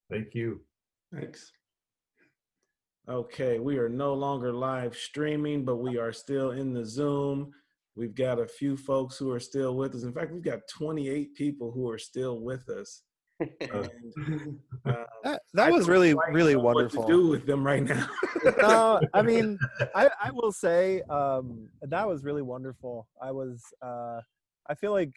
Thank you. Thanks. Okay, we are no longer live streaming, but we are still in the Zoom. We've got a few folks who are still with us. In fact, we've got 28 people who are still with us. And That was really, really wonderful. What to do with them right now? No, I mean, I will say that was really wonderful. I feel like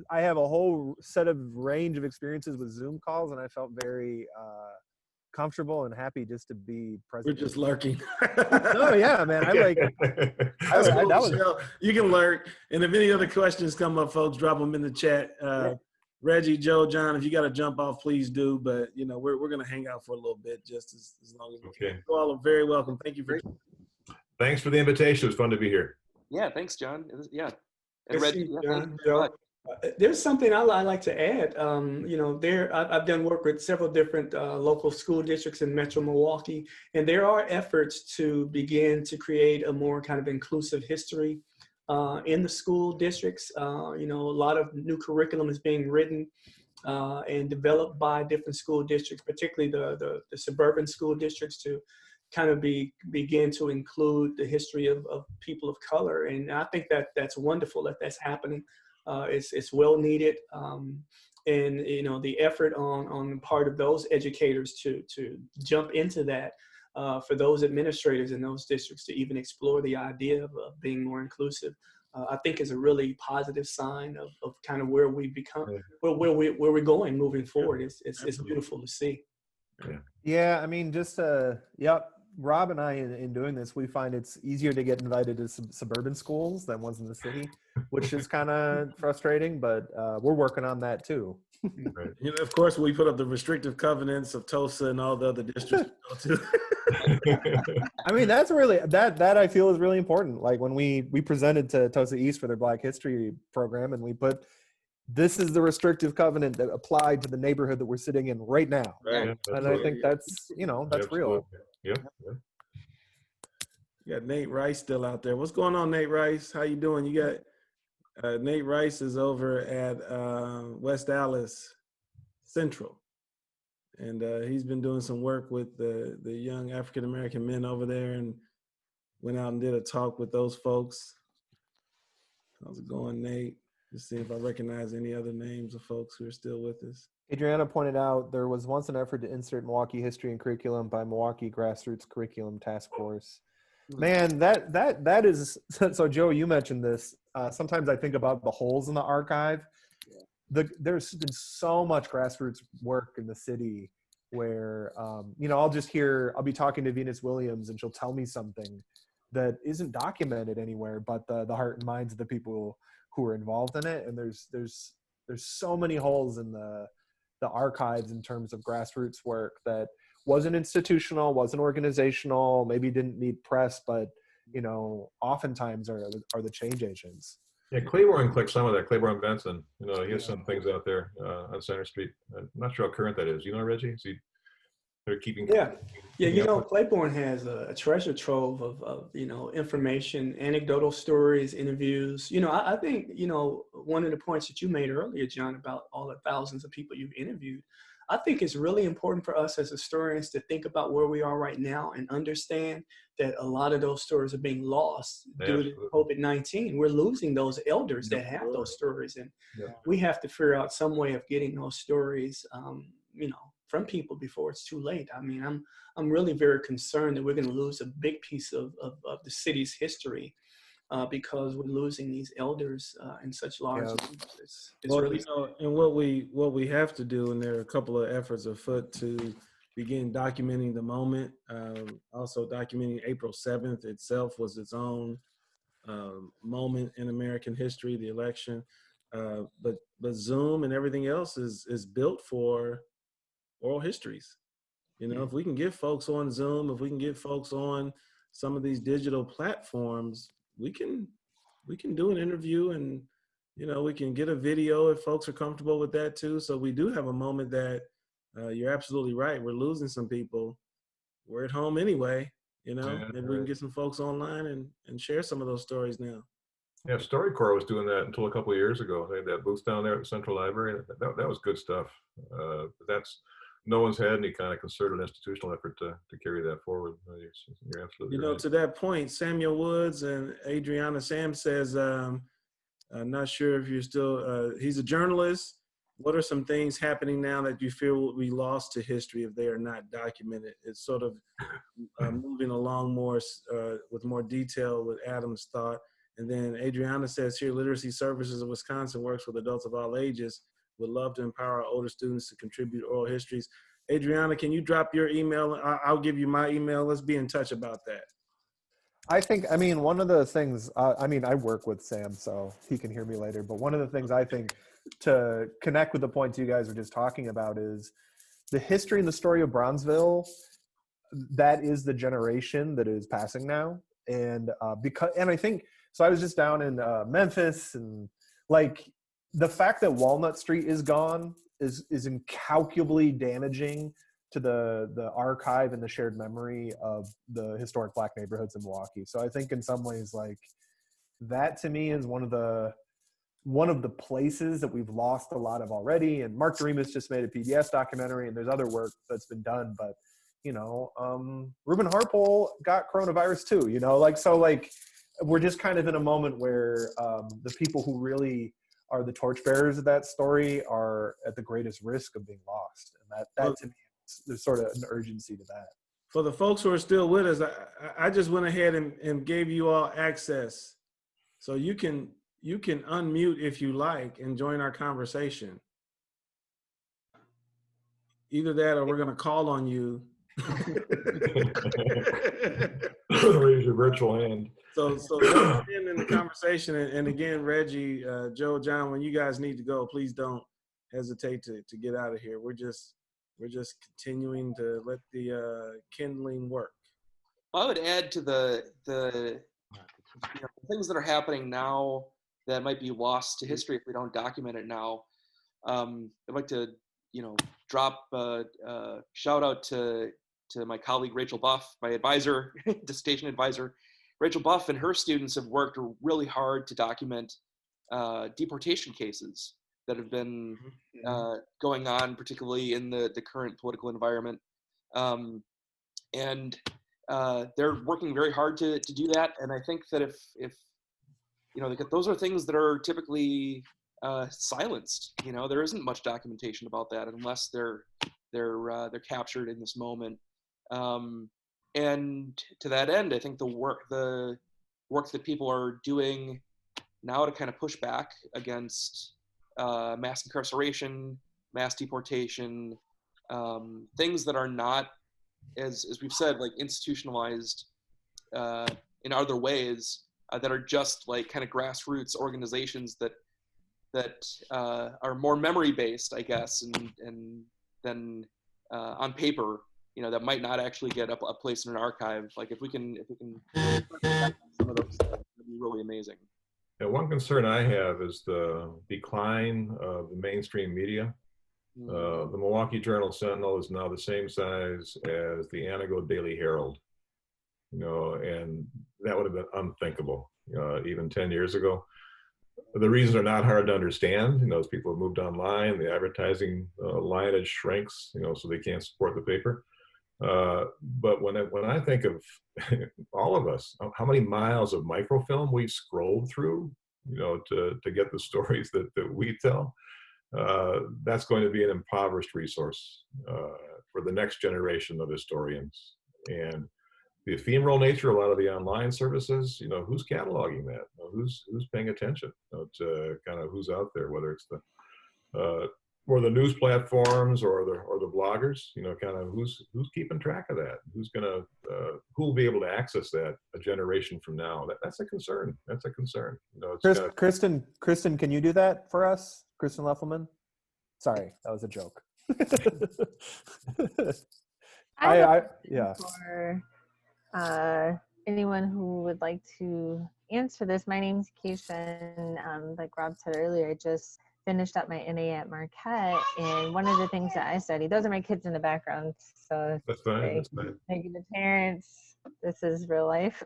I have a whole set of range of experiences with Zoom calls, and I felt very comfortable and happy just to be present. We're just lurking. Oh yeah, man. You can lurk. And if any other questions come up, folks, drop them in the chat. Reggie, Joe, John, if you got to jump off, please do. But we're going to hang out for a little bit, just as long as we can. You all are very welcome. Thank you for. Thanks for the invitation. It was fun to be here. Yeah, thanks, John. And Reggie, John, Joe. There's something I like to add. I've done work with several different local school districts in Metro Milwaukee, and there are efforts to begin to create a more kind of inclusive history in the school districts. A lot of new curriculum is being written and developed by different school districts, particularly the suburban school districts, to kind of begin to include the history of people of color. And I think that's wonderful that that's happening. It's well needed, and the effort on the part of those educators to jump into that, for those administrators in those districts to even explore the idea of being more inclusive, I think is a really positive sign of kind of where we become, where we're going moving forward. It's beautiful to see. Yeah, I mean, Rob and I, in doing this, we find it's easier to get invited to suburban schools than ones in the city, which is kind of frustrating, but we're working on that too. Right. Of course, we put up the restrictive covenants of TOSA and all the other districts. I mean, that's really, that I feel is really important. Like when we presented to TOSA East for their Black History program, and we put, this is the restrictive covenant that applied to the neighborhood that we're sitting in right now. Right. And I think that's, that's real. Yeah. You got Nate Rice still out there. What's going on, Nate Rice? How you doing? You got Nate Rice is over at West Allis Central, and he's been doing some work with the young African American men over there, and went out and did a talk with those folks. How's it going, Nate? Just see if I recognize any other names of folks who are still with us. Adriana pointed out there was once an effort to insert Milwaukee history and curriculum by Milwaukee Grassroots Curriculum Task Force. Man, that is, so Joe, you mentioned this. Sometimes I think about the holes in the archive. There's been so much grassroots work in the city where, I'll be talking to Venus Williams and she'll tell me something that isn't documented anywhere, but the heart and minds of the people who are involved in it. And there's so many holes in the archives in terms of grassroots work that wasn't institutional, wasn't organizational, maybe didn't need press, but oftentimes are the change agents. Yeah, Claiborne clicked some of that. Claiborne Benson, he has some things out there on Center Street. I'm not sure how current that is. Reggie? They're keeping. Yeah. Claiborne has a treasure trove of information, anecdotal stories, interviews. I think one of the points that you made earlier, John, about all the thousands of people you've interviewed, I think it's really important for us as historians to think about where we are right now and understand that a lot of those stories are being lost due to COVID-19. We're losing those elders that have those stories, and we have to figure out some way of getting those stories, from people before it's too late. I mean, I'm really very concerned that we're going to lose a big piece of the city's history because we're losing these elders in such large numbers. It's really and what we have to do, and there are a couple of efforts afoot to begin documenting the moment. Also documenting April 7th itself was its own moment in American history, the election. But Zoom and everything else is built for oral histories. If we can get folks on Zoom, if we can get folks on some of these digital platforms, we can do an interview, and we can get a video if folks are comfortable with that too. So we do have a moment that you're absolutely right. We're losing some people. We're at home anyway, maybe we can get some folks online and share some of those stories now. Yeah, StoryCorps was doing that until a couple of years ago. They had that booth down there at the Central Library. That was good stuff. no one's had any kind of concerted institutional effort to carry that forward. You're absolutely right. To that point, Samuel Woods and Adriana Sam says, I'm not sure if you're still, he's a journalist. What are some things happening now that you feel will be lost to history if they are not documented? It's sort of moving along more with more detail with Adam's thought. And then Adriana says here, Literacy Services of Wisconsin works with adults of all ages. Would love to empower our older students to contribute oral histories. Adriana, can you drop your email? I'll give you my email. Let's be in touch about that. I mean, one of the things, I work with Sam, so he can hear me later, but one of the things I think to connect with the points you guys were just talking about is the history and the story of Bronzeville. That is the generation that is passing now. And I think, so I was just down in Memphis, and like the fact that Walnut Street is gone is incalculably damaging to the archive and the shared memory of the historic Black neighborhoods in Milwaukee. So I think in some ways, like, that to me is one of the places that we've lost a lot of already. And Mark Doremus just made a PBS documentary, and there's other work that's been done, but Reuben Harpole got coronavirus too, so we're just kind of in a moment where the people who really are the torchbearers of that story are at the greatest risk of being lost. And that to me, there's sort of an urgency to that. For the folks who are still with us, I just went ahead and gave you all access. So you can unmute if you like and join our conversation. Either that or we're going to call on you. Raise your virtual hand. So let's end in the conversation. And again, Reggie, Joe, John, when you guys need to go, please don't hesitate to get out of here. We're just continuing to let the kindling work. I would add to the things that are happening now that might be lost to history if we don't document it now. I'd like to drop a shout out to my colleague Rachel Buff, my advisor, dissertation advisor. Rachel Buff and her students have worked really hard to document deportation cases that have been going on, particularly in the current political environment. And they're working very hard to do that. And I think that if those are things that are typically silenced. There isn't much documentation about that unless they're captured in this moment. And to that end, I think the work that people are doing now to kind of push back against mass incarceration, mass deportation, things that are not, as we've said, like institutionalized in other ways, that are just like kind of grassroots organizations that are more memory based, I guess, and then on paper, that might not actually get a place in an archive. Like if we can some of those, that'd be really amazing. Yeah, one concern I have is the decline of the mainstream media. The Milwaukee Journal Sentinel is now the same size as the Anago Daily Herald, and that would have been unthinkable, even 10 years ago. The reasons are not hard to understand. As people have moved online, the advertising lineage shrinks, so they can't support the paper. But when I think of all of us, how many miles of microfilm we've scrolled through, to get the stories that we tell, that's going to be an impoverished resource for the next generation of historians. And the ephemeral nature, a lot of the online services, who's cataloging that? Who's paying attention to kind of who's out there, whether it's or the news platforms or the bloggers, kind of who's keeping track of that? Who'll be able to access that a generation from now? That's a concern. That's a concern. Kristen, can you do that for us? Kristen Leffelman? Sorry, that was a joke. Yeah. For anyone who would like to answer this, my name's Kason. Like Rob said earlier, I just finished up my NA at Marquette, and one of the things that I study, those are my kids in the background, so that's fine. That's fine. Negative parents, this is real life.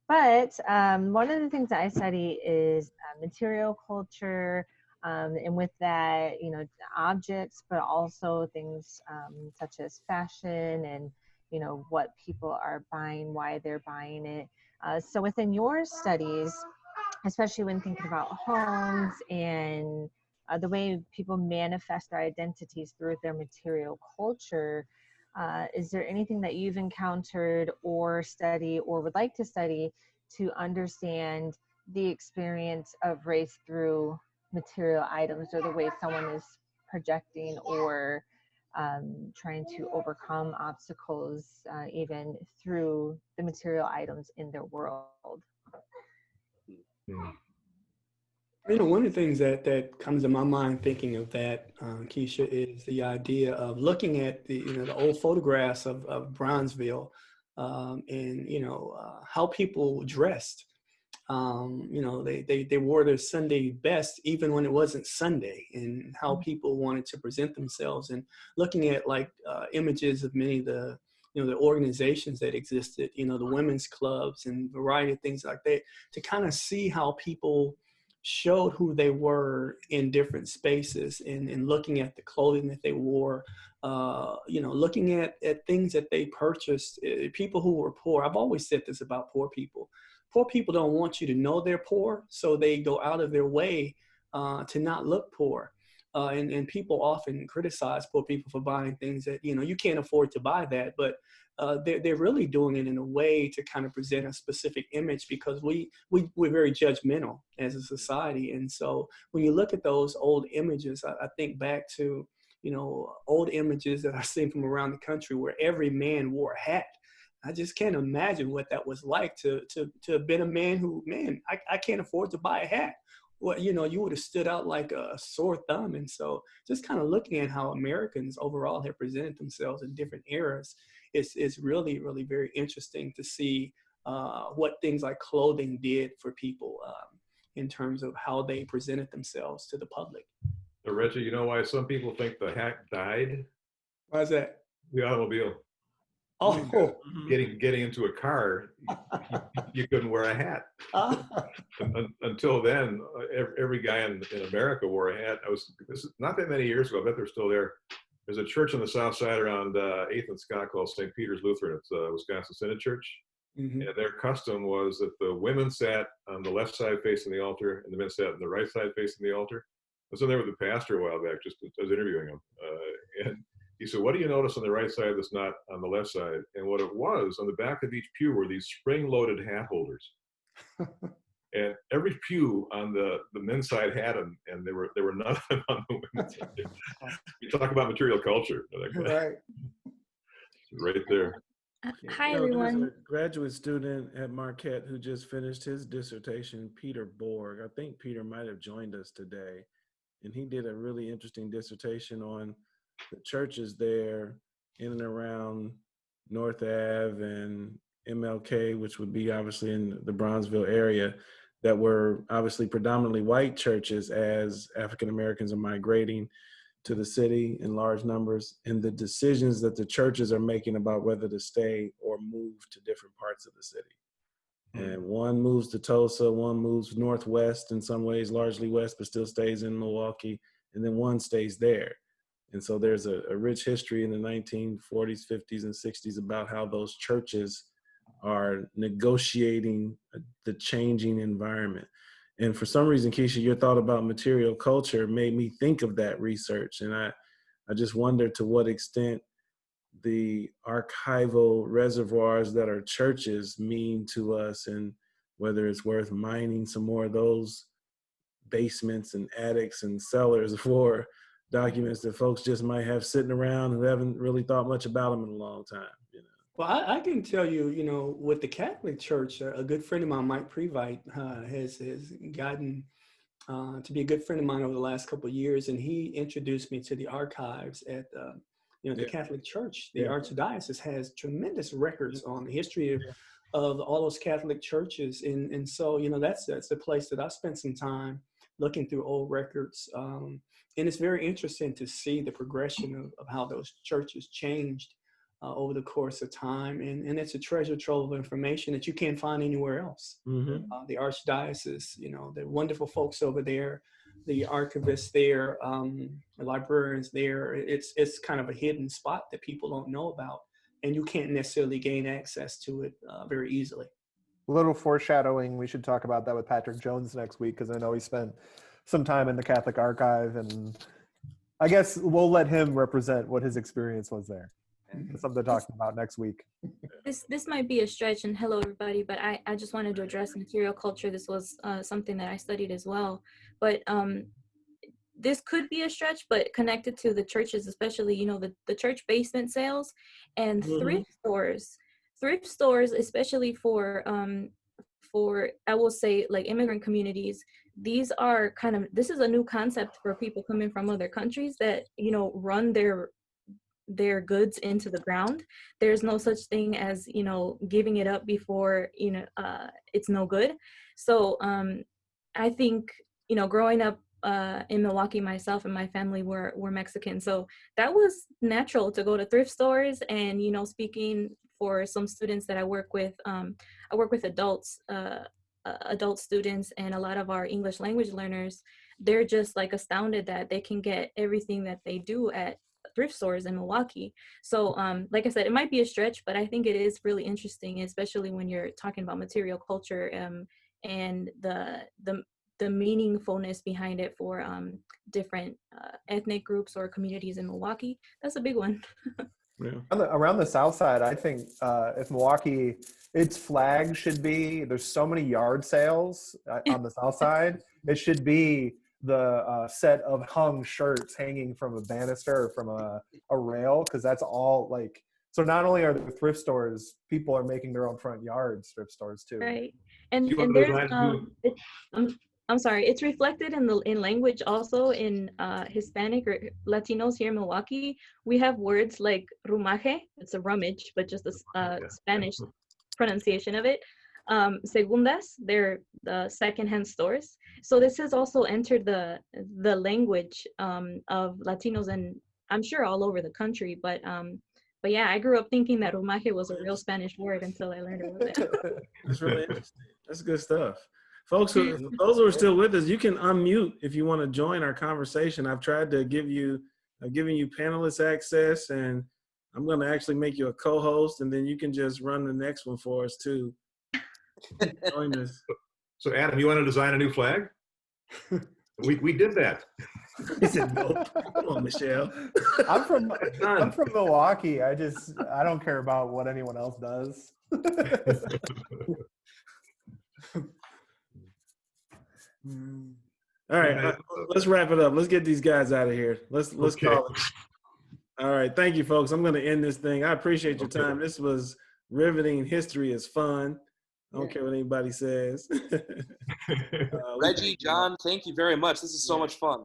But one of the things that I study is material culture, And with that, you know, objects, but also things such as fashion and, you know, what people are buying, why they're buying it. So within your studies, especially when thinking about homes and the way people manifest their identities through their material culture, is there anything that you've encountered or study or would like to study to understand the experience of race through material items, or the way someone is projecting or trying to overcome obstacles even through the material items in their world? Hmm. You know, one of the things that comes to my mind thinking of that, Keisha, is the idea of looking at the old photographs of Bronzeville, and how people dressed. They wore their Sunday best even when it wasn't Sunday, and how people wanted to present themselves. And looking at like images of many of the organizations that existed, the women's clubs and variety of things like that, to kind of see how people showed who they were in different spaces, and looking at the clothing that they wore, looking at things that they purchased. People who were poor, I've always said this about poor people. Poor people don't want you to know they're poor, so they go out of their way to not look poor. And people often criticize poor people for buying things that, you can't afford to buy that, but they're really doing it in a way to kind of present a specific image, because we're very judgmental as a society. And so when you look at those old images, I think back to, old images that I've seen from around the country where every man wore a hat. I just can't imagine what that was like to have been a man who, I can't afford to buy a hat. Well, you would have stood out like a sore thumb. And so just kind of looking at how Americans overall have presented themselves in different eras, it's really, really very interesting to see what things like clothing did for people in terms of how they presented themselves to the public. So Reggie, you know why some people think the hat died? Why is that? The automobile. Oh, Getting into a car, you couldn't wear a hat. Until then, every guy in America wore a hat. This is not that many years ago. I bet they're still there. There's a church on the south side around 8th and Scott called St. Peter's Lutheran. It's a Wisconsin Synod church. mm-hmm. And their custom was that the women sat on the left side facing the altar, and the men sat on the right side facing the altar. I was in there with the pastor a while back, I was interviewing him. And he said, "What do you notice on the right side that's not on the left side?" And what it was, on the back of each pew were these spring-loaded hat holders. And every pew on the men's side had them, and there were none of them on the women's side. You talk about material culture. Right. Right there. Hi, There's everyone. a graduate student at Marquette who just finished his dissertation, Peter Borg. I think Peter might have joined us today. And he did a really interesting dissertation on the churches there in and around North Ave and MLK, which would be obviously in the Bronzeville area, that were obviously predominantly white churches as African Americans are migrating to the city in large numbers, and the decisions that the churches are making about whether to stay or move to different parts of the city. And one moves to Tulsa, one moves northwest in some ways, largely west, but still stays in Milwaukee, and then one stays there. And so there's a rich history in the 1940s, 50s, and 60s about how those churches are negotiating the changing environment. And for some reason, Keisha, your thought about material culture made me think of that research. And I just wonder to what extent the archival reservoirs that are churches mean to us, and whether it's worth mining some more of those basements and attics and cellars for documents that folks just might have sitting around who haven't really thought much about them in a long time. Well, I can tell you, with the Catholic Church, a good friend of mine, Mike Previte, has gotten to be a good friend of mine over the last couple of years, and he introduced me to the archives at the Catholic Church. The Archdiocese has tremendous records on the history of all those Catholic churches, and so that's the place that I spent some time looking through old records, and it's very interesting to see the progression of how those churches changed over the course of time, and it's a treasure trove of information that you can't find anywhere else. Mm-hmm. The Archdiocese, the wonderful folks over there, the archivists there, the librarians there. It's kind of a hidden spot that people don't know about, and you can't necessarily gain access to it very easily. A little foreshadowing, we should talk about that with Patrick Jones next week, because I know he spent some time in the Catholic Archive, and I guess we'll let him represent what his experience was there. It's something to talk about next week. This might be a stretch, and hello everybody, but I just wanted to address material culture. This was something that I studied as well, but this could be a stretch, but connected to the churches, especially, you know, the church basement sales and thrift stores, especially for I will say like immigrant communities. These are this is a new concept for people coming from other countries that, you know, run their goods into the ground. There's no such thing as, you know, giving it up before, you know, it's no good. So I think, you know, growing up in Milwaukee, myself and my family were Mexican, so that was natural to go to thrift stores. And, you know, speaking for some students that I work with adults, adult students, and a lot of our English language learners, they're just like astounded that they can get everything that they do at thrift stores in Milwaukee. So like I said, it might be a stretch, but I think it is really interesting, especially when you're talking about material culture and the meaningfulness behind it for different ethnic groups or communities in Milwaukee. That's a big one. Yeah. Around the South Side, I think if Milwaukee, its flag should be, there's so many yard sales on the South Side, it should be the set of hung shirts hanging from a banister or from a rail, because that's all like, so not only are there thrift stores, people are making their own front yards thrift stores too. Right. And You want there's to I'm sorry, it's reflected in language also. In Hispanic or Latinos here in Milwaukee, we have words like rumaje, it's a rummage, but just a Spanish pronunciation of it. Segundas, they're the secondhand stores. So this has also entered the language of Latinos, and I'm sure all over the country. But yeah, I grew up thinking that rumaje was a real Spanish word until I learned about it. That's really interesting. That's good stuff. Folks, those who are still with us, you can unmute if you want to join our conversation. I've tried to give you, I've given you panelist access, and I'm going to actually make you a co-host, and then you can just run the next one for us too. Join us. So Adam, you want to design a new flag? We did that. He said, nope. Come on, Michelle. I'm from Milwaukee. I don't care about what anyone else does. All right, let's wrap it up. Let's get these guys out of here. Let's Okay. call it. All right, thank you, folks. I'm going to end this thing. I appreciate your time. This was riveting. History is fun. I don't care what anybody says. Reggie, John, thank you very much. This is so much fun.